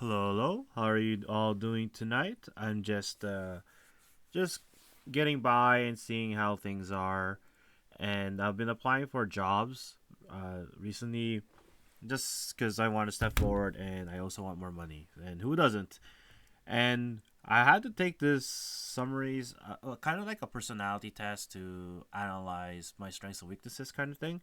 Hello, hello. How are you all doing tonight? I'm just getting by and seeing how things are, and I've been applying for jobs recently just because I want to step forward and I also want more money. And who doesn't? And I had to take this summaries, kind of like a personality test to analyze my strengths and weaknesses, kind of thing.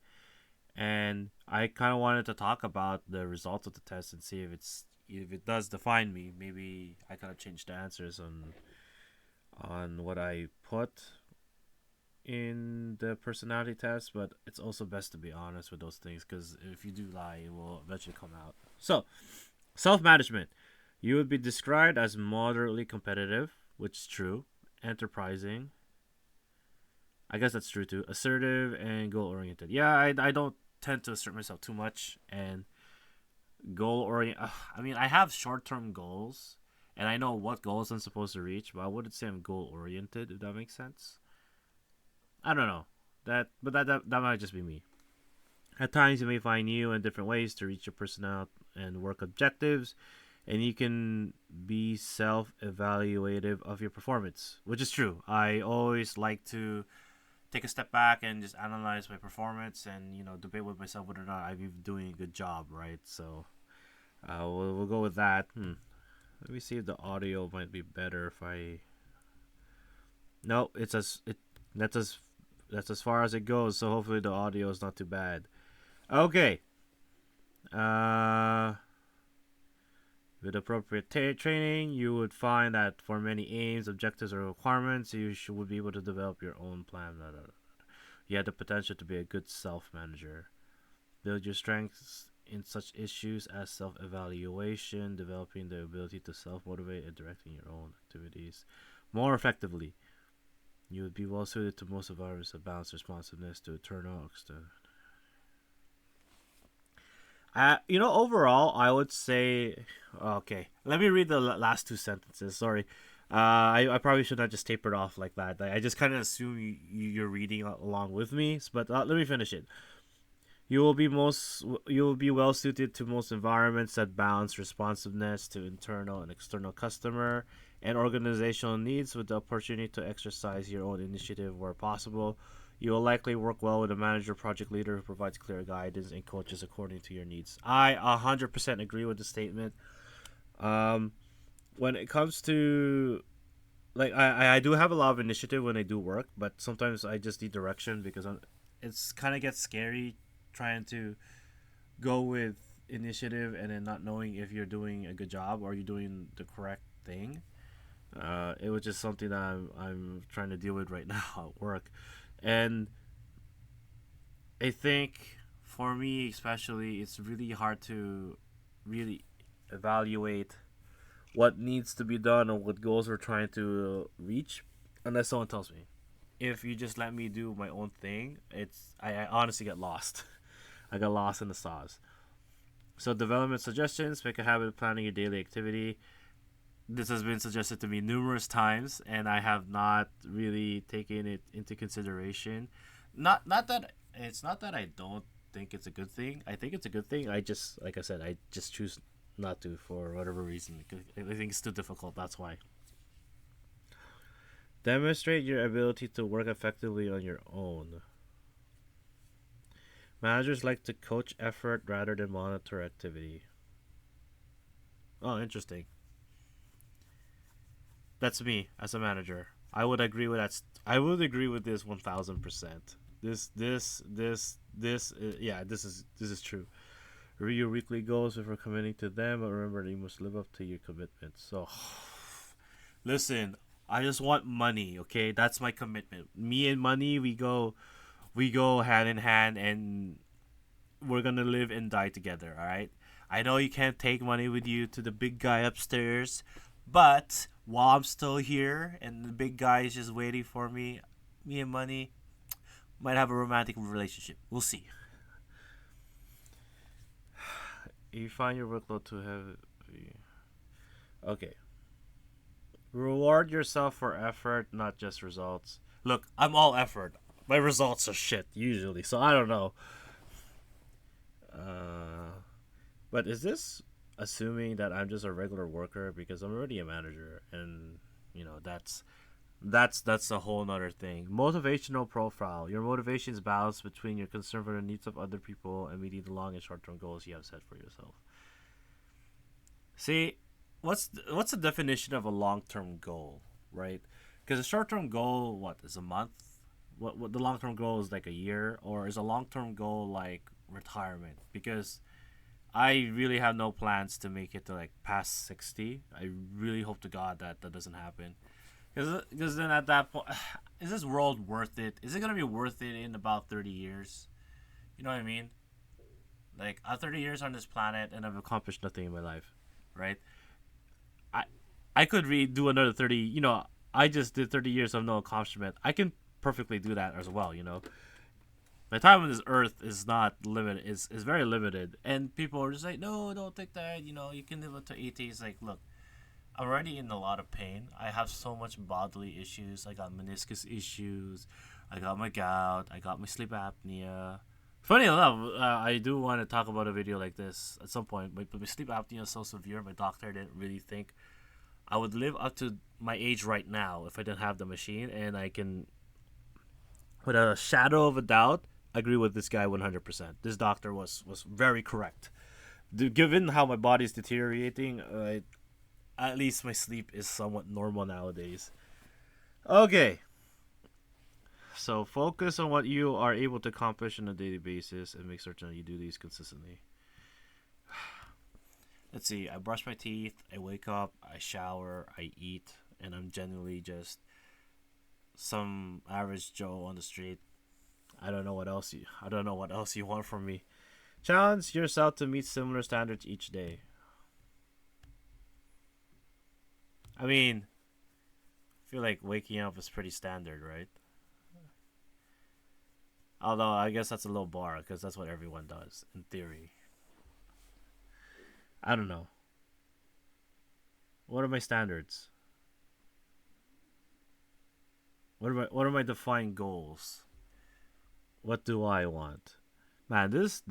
And I kind of wanted to talk about the results of the test and see if it does define me. Maybe I could have changed the answers on what I put in the personality test, but it's also best to be honest with those things because if you do lie, it will eventually come out. So, self management. You would be described as moderately competitive, which is true, enterprising. I guess that's true too. Assertive and goal oriented. Yeah, I don't tend to assert myself too much and goal orient. I mean, I have short term goals, and I know what goals I'm supposed to reach, but I wouldn't say I'm goal oriented. If that makes sense. I don't know but that might just be me. At times, you may find new and different ways to reach your personal and work objectives, and you can be self-evaluative of your performance, which is true. I always like to take a step back and just analyze my performance and debate with myself whether or not I'm even doing a good job, right? So we'll go with that. Let me see if the audio might be better if I. No, that's as that's as far as it goes. So hopefully the audio is not too bad. Okay. Uh, with appropriate training, you would find that for many aims, objectives, or requirements, would be able to develop your own plan. You have the potential to be a good self manager. Build your strengths in such issues as self evaluation, developing the ability to self motivate, and directing your own activities more effectively. You would be well suited to most environments that balance responsiveness to internal external. Overall, I would say, okay. Let me read the last two sentences. Sorry, I probably should not just taper it off like that. I just kind of assume you're reading along with me. But let me finish it. You will be well suited to most environments that balance responsiveness to internal and external customer and organizational needs with the opportunity to exercise your own initiative where possible. You will likely work well with a manager project leader who provides clear guidance and coaches according to your needs. I 100% agree with the statement. Um, when it comes to like I do have a lot of initiative when I do work, but sometimes I just need direction because it's kind of gets scary trying to go with initiative and then not knowing if you're doing a good job or you're doing the correct thing. It was just something that I'm trying to deal with right now at work, and I think for me especially, it's really hard to really evaluate what needs to be done or what goals we're trying to reach unless someone tells me. If you just let me do my own thing, I honestly get lost. I got lost in the sauce. So development suggestions: make a habit of planning your daily activity. This has been suggested to me numerous times, and I have not really taken it into consideration. Not that it's not that I don't think it's a good thing. I think it's a good thing. I just, like I said, I just choose not to for whatever reason. I think it's too difficult. That's why. Demonstrate your ability to work effectively on your own. Managers like to coach effort rather than monitor activity. Oh, interesting. That's me as a manager. I would agree with that. I would agree with this 1,000%. Yeah, this is true. Review your weekly goals before committing to them, but remember that you must live up to your commitments. So, listen, I just want money. Okay, that's my commitment. Me and money, we go hand in hand, and we're gonna live and die together. All right. I know you can't take money with you to the big guy upstairs, but while I'm still here and the big guy is just waiting for me and money might have a romantic relationship. We'll see. You find your workload too heavy. Okay. Reward yourself for effort, not just results. Look, I'm all effort. My results are shit usually, so I don't know. Uh, but is this? assuming that I'm just a regular worker because I'm already a manager, and that's a whole nother thing. Motivational profile. Your motivation is balanced between your concern for the needs of other people and meeting the long and short term goals you have set for yourself. See, what's the definition of a long term goal, right? Because a short term goal, what is a month? What the long term goal is like a year, or is a long term goal like retirement? Because I really have no plans to make it to like past 60. I really hope to God that that doesn't happen. Because then at that point, is this world worth it? Is it gonna be worth it in about 30 years? You know what I mean? Like, 30 years on this planet, and I've accomplished nothing in my life, right? I I could do another 30. I just did 30 years of no accomplishment. I can perfectly do that as well. My time on this earth is not limited. Is very limited, and people are just like, no, don't think that. You can live up to 80. It's like, look, I'm already in a lot of pain. I have so much bodily issues. I got meniscus issues. I got my gout. I got my sleep apnea. Funny enough, I do want to talk about a video like this at some point. But my sleep apnea is so severe, my doctor didn't really think I would live up to my age right now if I didn't have the machine. And I can, with a shadow of a doubt, agree with this guy 100%. This doctor was very correct. Given how my body is deteriorating, at least my sleep is somewhat normal nowadays. Okay, so focus on what you are able to accomplish on a daily basis and make certain that you do these consistently. Let's see, I brush my teeth, I wake up, I shower, I eat, and I'm generally just some average Joe on the street. I don't know what else you want from me. Challenge yourself to meet similar standards each day. I mean, I feel like waking up is pretty standard, right? Although I guess that's a low bar because that's what everyone does in theory. I don't know. What are my standards? What are my defined goals? What do I want? Man, this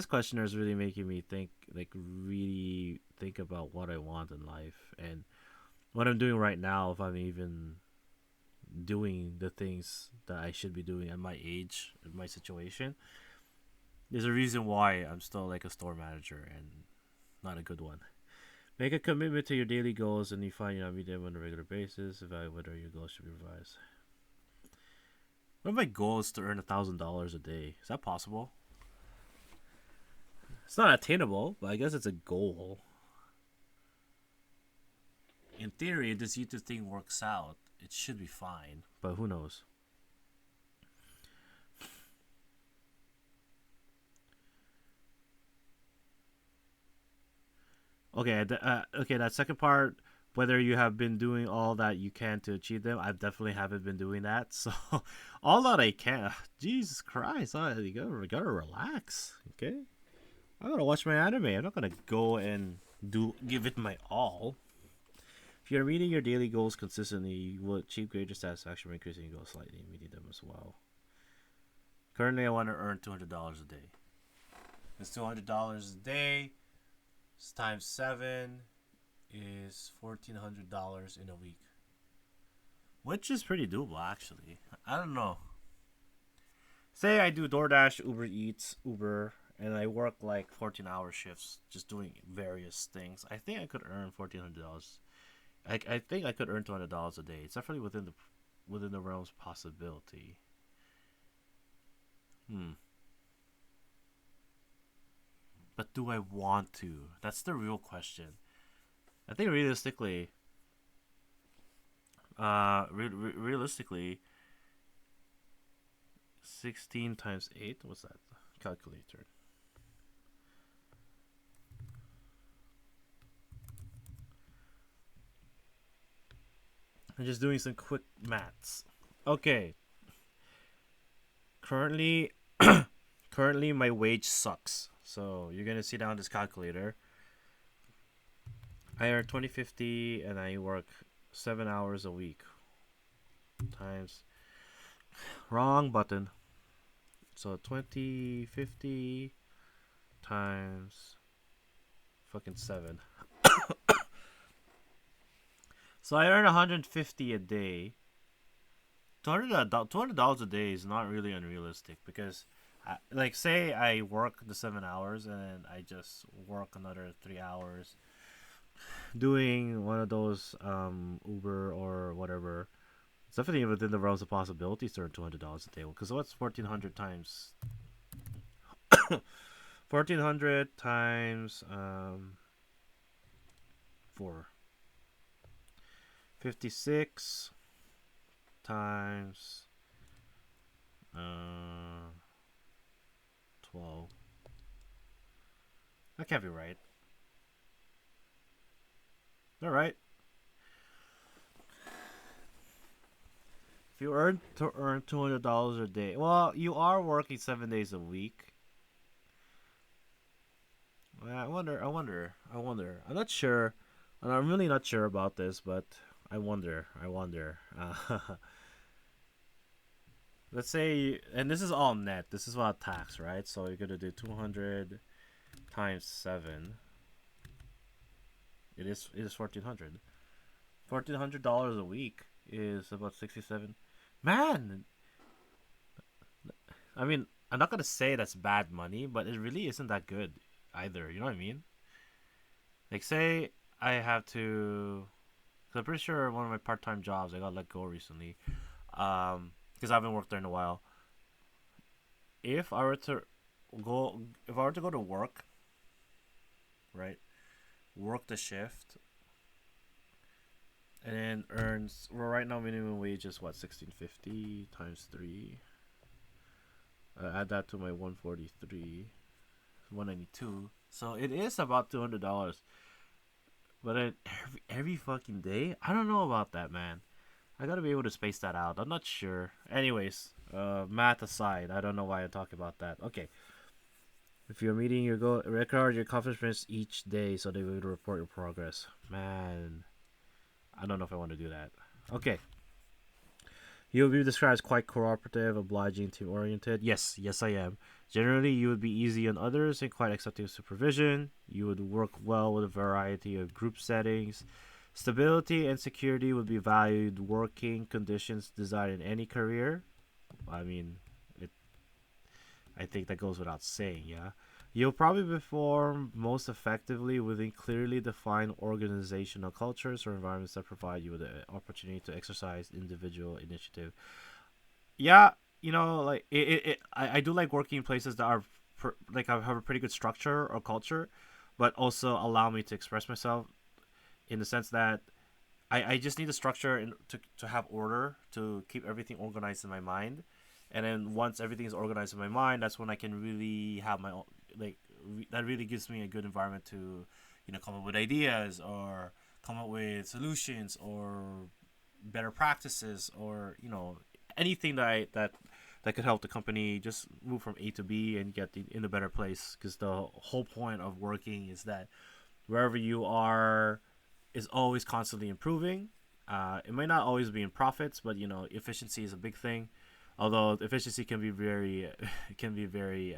questionnaire is really making me think, like really think about what I want in life and what I'm doing right now, if I'm even doing the things that I should be doing at my age, in my situation. There's a reason why I'm still like a store manager and not a good one. Make a commitment to your daily goals and you find you're not meeting them on a regular basis. Evaluate whether your goals should be revised. One of my goals is to earn $1,000 a day. Is that possible? It's not attainable, but I guess it's a goal. In theory, if this YouTube thing works out, it should be fine. But who knows? Okay, okay. That second part, whether you have been doing all that you can to achieve them, I definitely haven't been doing that. So, all that I can. Jesus Christ, you gotta relax. Okay, I gotta watch my anime. I'm not gonna go and give it my all. If you're meeting your daily goals consistently, you will achieve greater satisfaction by increasing your goals slightly and meeting them as well. Currently, I want to earn $200 a day. It's $200 a day. It's times 7 is $1,400 in a week, which is pretty doable actually. I don't know. Say I do DoorDash, Uber Eats, Uber, and I work like 14-hour shifts just doing various things. I think I could earn $1,400. I think I could earn $200 a day. It's definitely within the realm's possibility. Hmm. But do I want to? That's the real question. I think realistically, realistically, 16 times 8. What's that? Calculator. I'm just doing some quick maths. Okay. Currently, currently my wage sucks. So you're gonna see down this calculator. I earn 2050 and I work 7 hours a week. Times wrong button. So 2050 times fucking 7. So I earn 150 a day. $200 a day is not really unrealistic because, like, say I work the 7 hours and then I just work another 3 hours doing one of those Uber or whatever. It's definitely within the realms of possibilities to earn $200 a day. Because what's 1,400 times 1,400 times 4, 56 times 12. That can't be right. All right. If you earn $200 a day, well, you are working 7 days a week. Well, I wonder. I'm not sure, and I'm really not sure about this, but I wonder. Let's say, and this is all net. This is without tax, right? So you're gonna do 200 times 7. It is 1,400. $1,400 a week is about 67. Man, I mean, I'm not gonna say that's bad money, but it really isn't that good either. You know what I mean? Like, say I have to, cause I'm pretty sure one of my part-time jobs I got let go recently, because I haven't worked there in a while. If I were to if I were to go to work, right, work the shift, and then earns, well, right now minimum wage is what, 1650 times 3. Add that to my 143, 192. So it is about $200. But then every fucking day, I don't know about that, man. I gotta be able to space that out. I'm not sure. Anyways, math aside, I don't know why I talk about that. Okay. If you're meeting your goal, record your accomplishments each day so they will report your progress. Man, I don't know if I want to do that. Okay. You will be described as quite cooperative, obliging, team oriented. Yes, I am. Generally, you would be easy on others and quite accepting of supervision. You would work well with a variety of group settings. Stability and security would be valued working conditions desired in any career. I mean, it. I think that goes without saying, yeah. You'll probably perform most effectively within clearly defined organizational cultures or environments that provide you with the opportunity to exercise individual initiative. Yeah, like I do like working in places that are like I have a pretty good structure or culture, but also allow me to express myself in the sense that I just need a structure to have order, to keep everything organized in my mind. And then once everything is organized in my mind, that's when I can really have my own, like, that really gives me a good environment to, come up with ideas or come up with solutions or better practices or, anything that could help the company just move from A to B and get in a better place. Because the whole point of working is that wherever you are is always constantly improving. It might not always be in profits, but efficiency is a big thing. Although efficiency can be very, can be very,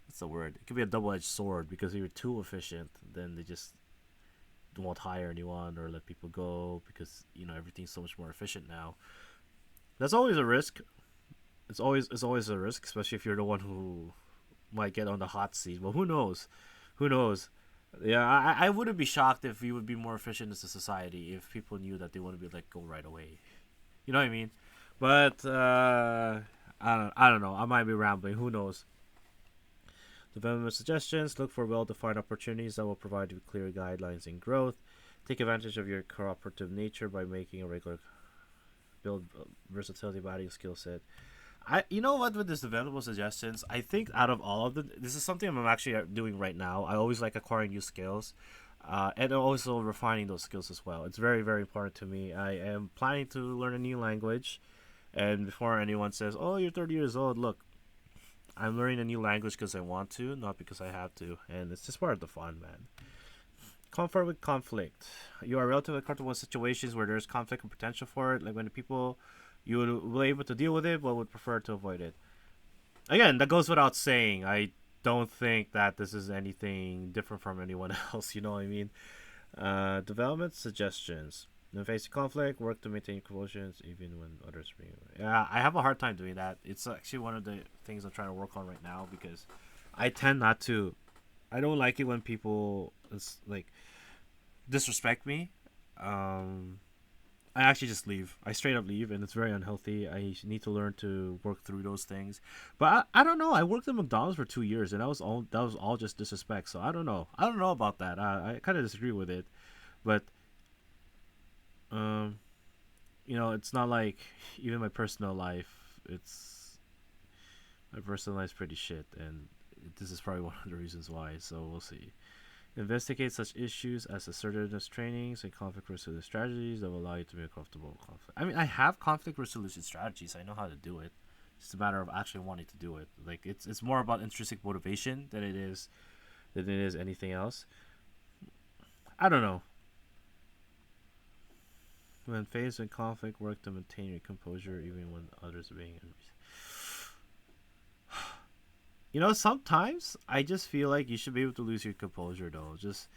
what's the word? It can be a double-edged sword because if you're too efficient, then they just won't hire anyone or let people go because everything's so much more efficient now. That's always a risk. It's always a risk, especially if you're the one who might get on the hot seat. Well, who knows? Who knows? Yeah, I wouldn't be shocked if we would be more efficient as a society if people knew that they want to be let go right away. You know what I mean? But I don't know. I might be rambling. Who knows? Development suggestions: look for well-defined opportunities that will provide you with clear guidelines and growth. Take advantage of your cooperative nature by making a regular build versatility by adding skill set. You know what, with this developable suggestions, I think out of all of them, this is something I'm actually doing right now. I always like acquiring new skills, and also refining those skills as well. It's very, very important to me. I am planning to learn a new language, and before anyone says, "Oh, you're 30 years old," look, I'm learning a new language because I want to, not because I have to, and it's just part of the fun, man. Comfort with conflict. You are relatively comfortable in situations where there's conflict and potential for it, like when the people you would be able to deal with it, but would prefer to avoid it. Again, that goes without saying. I don't think that this is anything different from anyone else. You know what I mean? Development suggestions. When facing conflict, work to maintain composure even when others bring. Yeah, I have a hard time doing that. It's actually one of the things I'm trying to work on right now because I tend not to. I don't like it when people like disrespect me. Um, I actually just leave. I straight up leave, and it's very unhealthy. I need to learn to work through those things. But I don't know. I worked at McDonald's for 2 years, and that was all just disrespect. So I don't know. I don't know about that. I kind of disagree with it. But um, it's not like even my personal life. It's my personal life's pretty shit, and this is probably one of the reasons why. So we'll see. Investigate such issues as assertiveness trainings and conflict resolution strategies that will allow you to be comfortable with conflict. I mean, I have conflict resolution strategies. I know how to do it. It's a matter of actually wanting to do it. Like it's more about intrinsic motivation than it is anything else. I don't know. When faced with conflict, work to maintain your composure even when others are being. Sometimes I just feel like you should be able to lose your composure though. Just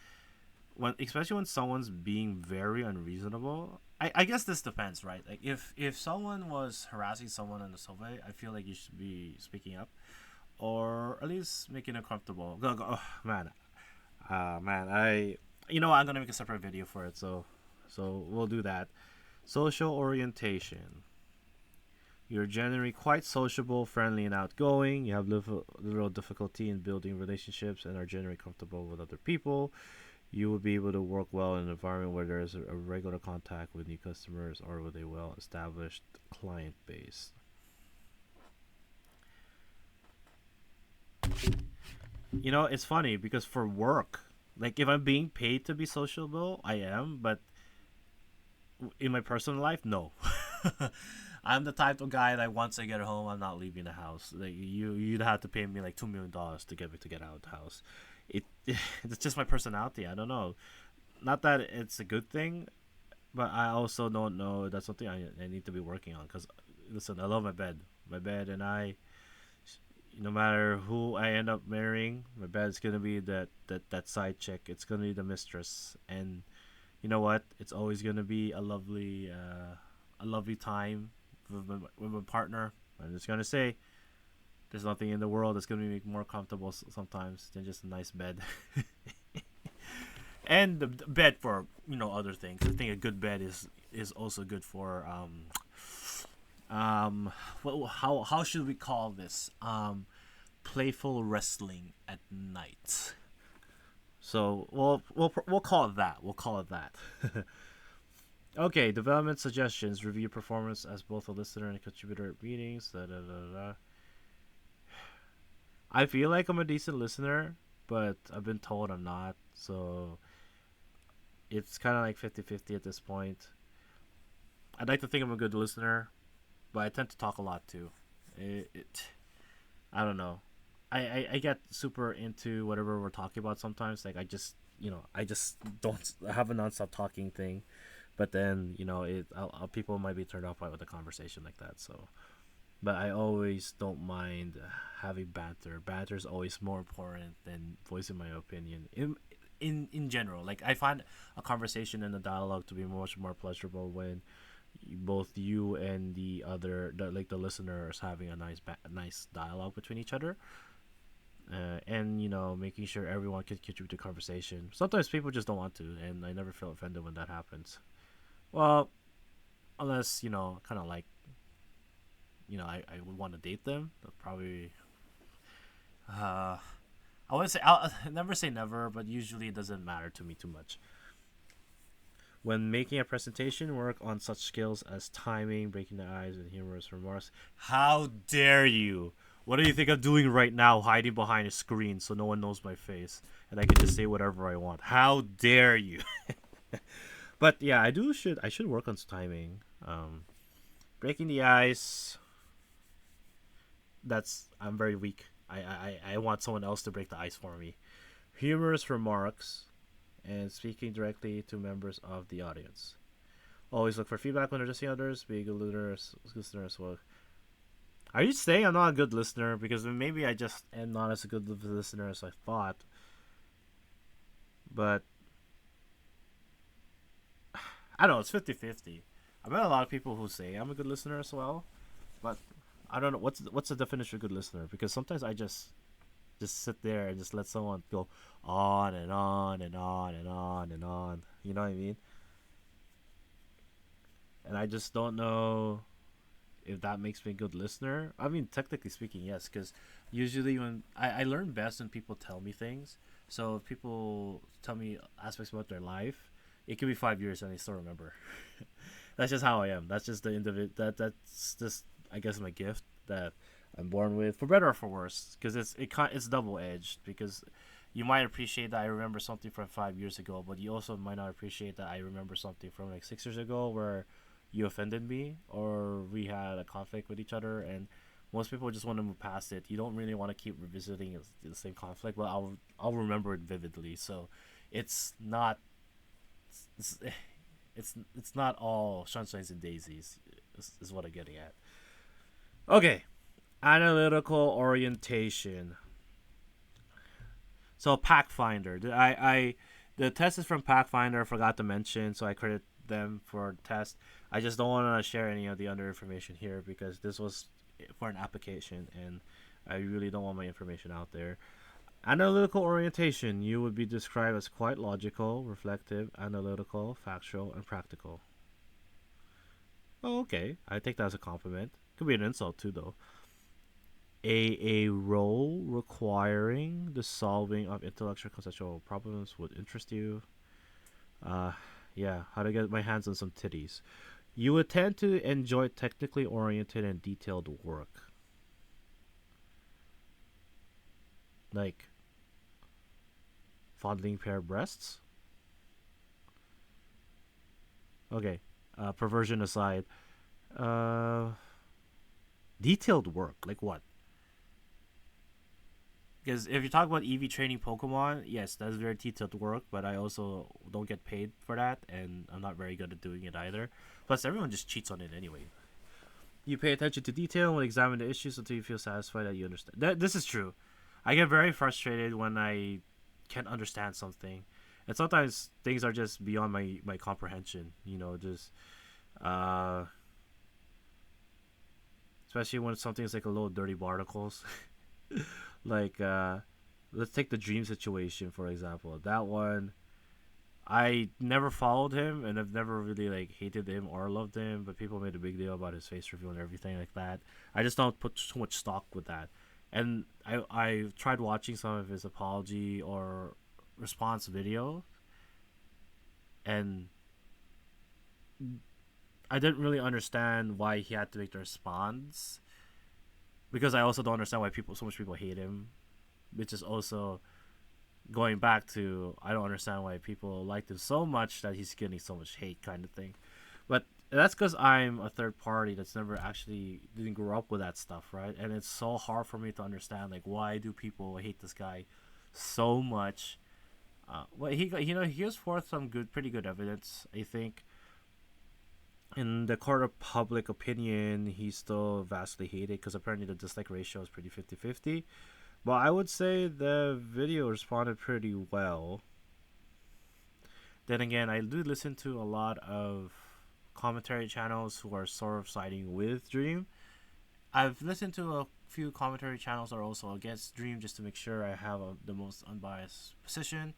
especially when someone's being very unreasonable. I guess this depends, right? Like if someone was harassing someone in the subway, I feel like you should be speaking up or at least making it comfortable. Go, oh, man, man, I'm gonna make a separate video for it, so we'll do that. Social orientation. You're generally quite sociable, friendly, and outgoing. You have little difficulty in building relationships and are generally comfortable with other people. You will be able to work well in an environment where there is a regular contact with new customers or with a well established client base. It's funny because for work, like if I'm being paid to be sociable, I am, but in my personal life, no. I'm the type of guy that once I get home, I'm not leaving the house. Like you'd have to pay me like $2 million to get me to get out of the house. It it's just my personality. I don't know. Not that it's a good thing, but I also don't know that's something I need to be working on. Cause listen, I love my bed, and no matter who I end up marrying, my bed's gonna be that side chick. It's gonna be the mistress, and you know what? It's always gonna be a lovely time with my partner. I'm just gonna say, there's nothing in the world that's gonna make me more comfortable sometimes than just a nice bed. And the bed for other things. I think a good bed is also good for how should we call this playful wrestling at night. So we'll call it that. We'll call it that. Okay, development suggestions. Review performance as both a listener and a contributor at meetings. Da, da, da, da. I feel like I'm a decent listener, but I've been told I'm not. So it's kind of like 50-50 at this point. I'd like to think I'm a good listener, but I tend to talk a lot too. I don't know. I get super into whatever we're talking about sometimes. Like I just don't have a nonstop talking thing. But then people might be turned off by with a conversation like that. So, but I always don't mind having banter. Banter is always more important than voicing my opinion. In general, like I find a conversation and a dialogue to be much more pleasurable when both you and the listener is having a nice dialogue between each other. And making sure everyone can contribute to the conversation. Sometimes people just don't want to, and I never feel offended when that happens. Well, unless kind of like I would want to date them. Probably. I would say I'll never say never, but usually it doesn't matter to me too much. When making a presentation, work on such skills as timing, breaking the ice, and humorous remarks. How dare you? What do you think I'm doing right now, hiding behind a screen so no one knows my face, and I can just say whatever I want? How dare you? But yeah, I should work on timing. Breaking the ice. I'm very weak. I want someone else to break the ice for me. Humorous remarks and speaking directly to members of the audience. Always look for feedback when addressing others. Be a good listener as well. Are you saying I'm not a good listener? Because maybe I just am not as a good listener as I thought. But I don't know. It's 50-50. I met a lot of people who say I'm a good listener as well. But I don't know what's the definition of good listener, because sometimes I just sit there and just let someone go on and on and on and on and on. You know what I mean? And I just don't know if that makes me a good listener. I mean, technically speaking, yes, because usually when I learn best when people tell me things. So if people tell me aspects about their life, it could be 5 years and I still remember. That's just how I am. That's just the individual. That's just, I guess, my gift that I'm born with, for better or for worse. Because it's double edged. Because you might appreciate that I remember something from 5 years ago, but you also might not appreciate that I remember something from like 6 years ago where you offended me or we had a conflict with each other, and most people just want to move past it. You don't really want to keep revisiting the same conflict, but I'll remember it vividly. So it's not it's it's not all sunshines and daisies. Is what I'm getting at. Okay, analytical orientation. So Pathfinder, the test is from Pathfinder. I forgot to mention, so I credit them for the test. I just don't want to share any of the other information here because this was for an application, and I really don't want my information out there. Analytical orientation, you would be described as quite logical, reflective, analytical, factual, and practical. Oh, okay. I take that as a compliment. Could be an insult too, though. A role requiring the solving of intellectual conceptual problems would interest you. Uh, yeah, how to get my hands on some titties. You would tend to enjoy technically oriented and detailed work, like fondling pair of breasts. Okay, perversion aside, uh, detailed work, like what? Because if you talk about EV training Pokemon, yes, that's very detailed work, but I also don't get paid for that, and I'm not very good at doing it either. Plus, everyone just cheats on it anyway. You pay attention to detail and examine the issues until you feel satisfied that you understand. This is true. I get very frustrated when I can't understand something, and sometimes things are just beyond my comprehension. Just uh, especially when something's like a little dirty barnacles. Like let's take the dream situation for example. That one, I never followed him, and I've never really like hated him or loved him, but people made a big deal about his face reveal and everything like that. I just don't put too much stock with that. And I tried watching some of his apology or response video, and I didn't really understand why he had to make the response, because I also don't understand why so much people hate him, which is also going back to I don't understand why people liked him so much that he's getting so much hate, kind of thing. But that's because I'm a third party that's never actually didn't grow up with that stuff, right? And it's so hard for me to understand like why do people hate this guy so much. Well, he has forth some pretty good evidence. I think in the court of public opinion, he's still vastly hated because apparently the dislike ratio is pretty 50-50. But I would say the video responded pretty well. Then again, I do listen to a lot of commentary channels who are sort of siding with Dream. I've listened to a few commentary channels that are also against Dream just to make sure I have the most unbiased position.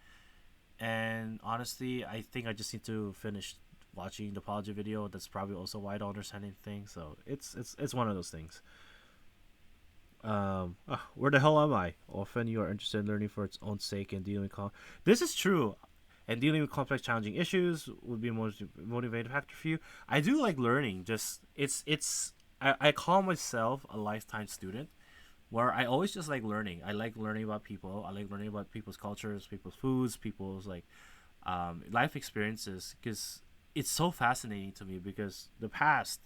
And honestly, I think I just need to finish watching the apology video. That's probably also why I don't understand anything. So it's one of those things. Where the hell am I? Often you are interested in learning for its own sake and dealing with. This is true, and dealing with complex, challenging issues would be a motivating factor for you. I do like learning. Just it's. I call myself a lifetime student, where I always just like learning. I like learning about people. I like learning about people's cultures, people's foods, people's like life experiences, because it's so fascinating to me. Because the past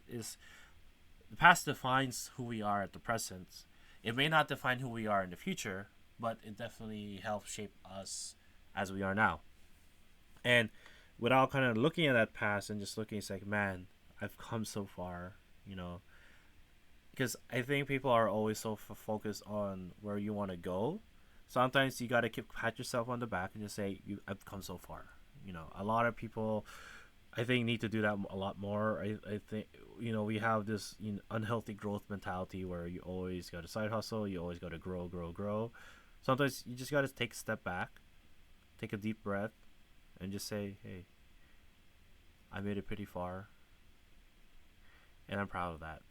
defines who we are at the present. It may not define who we are in the future, but it definitely helps shape us as we are now. And without kind of looking at that past and just looking, it's like, man, I've come so far. You know, because I think people are always so focused on where you want to go. Sometimes you gotta keep pat yourself on the back and just say I've come so far. A lot of people I think need to do that a lot more. I think we have this unhealthy growth mentality where you always got to side hustle, you always got to grow, grow, grow. Sometimes you just got to take a step back, take a deep breath, and just say, "Hey, I made it pretty far, and I'm proud of that."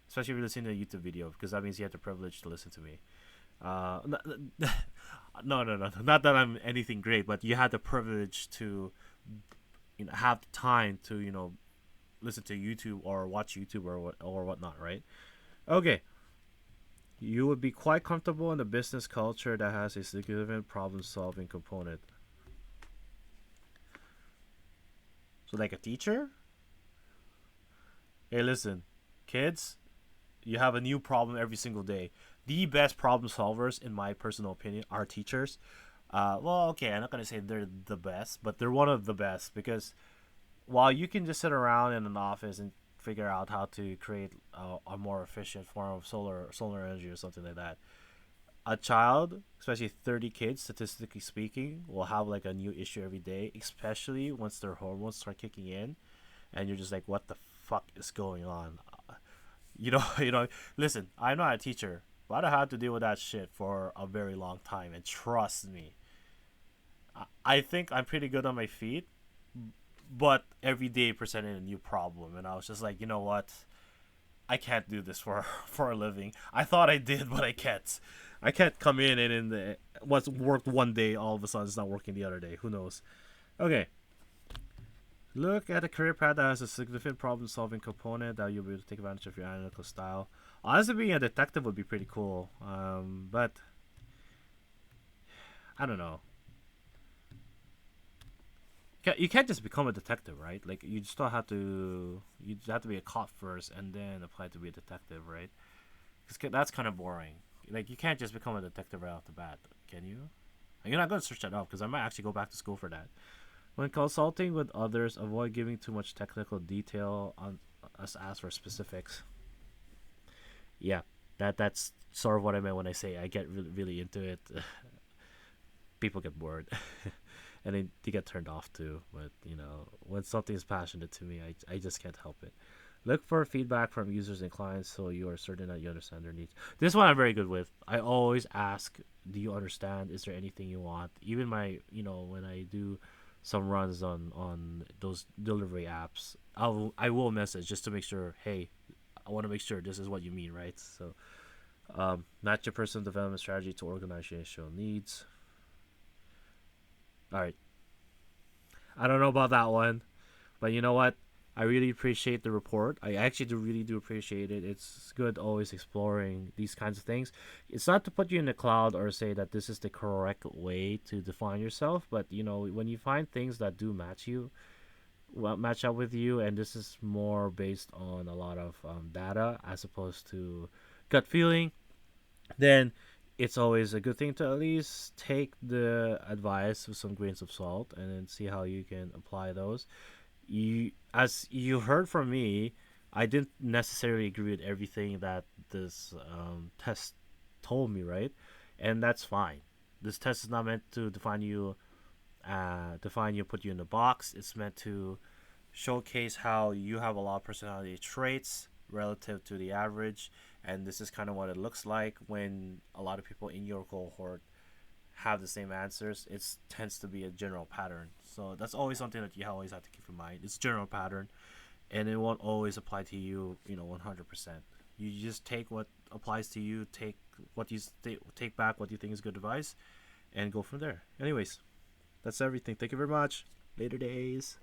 Especially if you're listening to a YouTube video, because that means you have the privilege to listen to me. Uh, no, no, no, not that I'm anything great, but you had the privilege to have the time to listen to YouTube or watch YouTube or whatnot, right? Okay, you would be quite comfortable in a business culture that has a significant problem-solving component. So, like a teacher. Hey, listen, kids, you have a new problem every single day. The best problem solvers, in my personal opinion, are teachers. Well, okay, I'm not gonna say they're the best, but they're one of the best because while you can just sit around in an office and figure out how to create a more efficient form of solar energy or something like that, a child, especially 30 kids, statistically speaking, will have like a new issue every day, especially once their hormones start kicking in, and you're just like, what the fuck is going on? You know, Listen, I'm not a teacher, but I had to deal with that shit for a very long time, and trust me, I think I'm pretty good on my feet, but every day presented a new problem, and I was just like, you know what? I can't do this for for a living. I thought I did, but I can't. I can't come in and what's worked one day, all of a sudden it's not working the other day. Who knows? Okay. Look at a career path that has a significant problem-solving component that you'll be able to take advantage of your analytical style. Honestly, being a detective would be pretty cool. But I don't know. You can't just become a detective, right? Like you have to be a cop first and then apply to be a detective, right? Because that's kind of boring. Like you can't just become a detective right off the bat, can you? You're not gonna search that up because I might actually go back to school for that. When consulting with others, avoid giving too much technical detail on us ask for specifics. Yeah, that's sort of what I meant when I say I get really, really into it. People get bored. And they get turned off too. But when something is passionate to me, I just can't help it. Look for feedback from users and clients so you are certain that you understand their needs. This one I'm very good with. I always ask, "Do you understand? Is there anything you want?" Even when I do some runs on those delivery apps, I will message just to make sure. Hey, I want to make sure this is what you mean, right? So, match your personal development strategy to organizational needs. All right, I don't know about that one, but you know what? I really appreciate the report. I actually really do appreciate it. It's good always exploring these kinds of things. It's not to put you in the cloud or say that this is the correct way to define yourself, but when you find things that do match up with you, and this is more based on a lot of data as opposed to gut feeling, then it's always a good thing to at least take the advice with some grains of salt and then see how you can apply those. As you heard from me, I didn't necessarily agree with everything that this test told me, right? And that's fine. This test is not meant to put you in the box. It's meant to showcase how you have a lot of personality traits relative to the average, and this is kind of what it looks like when a lot of people in your cohort have the same answers. It tends to be a general pattern. So that's always something that you always have to keep in mind. It's a general pattern, and it won't always apply to you. 100%. You just take what applies to you. Take back what you think is good advice, and go from there. Anyways, that's everything. Thank you very much. Later days.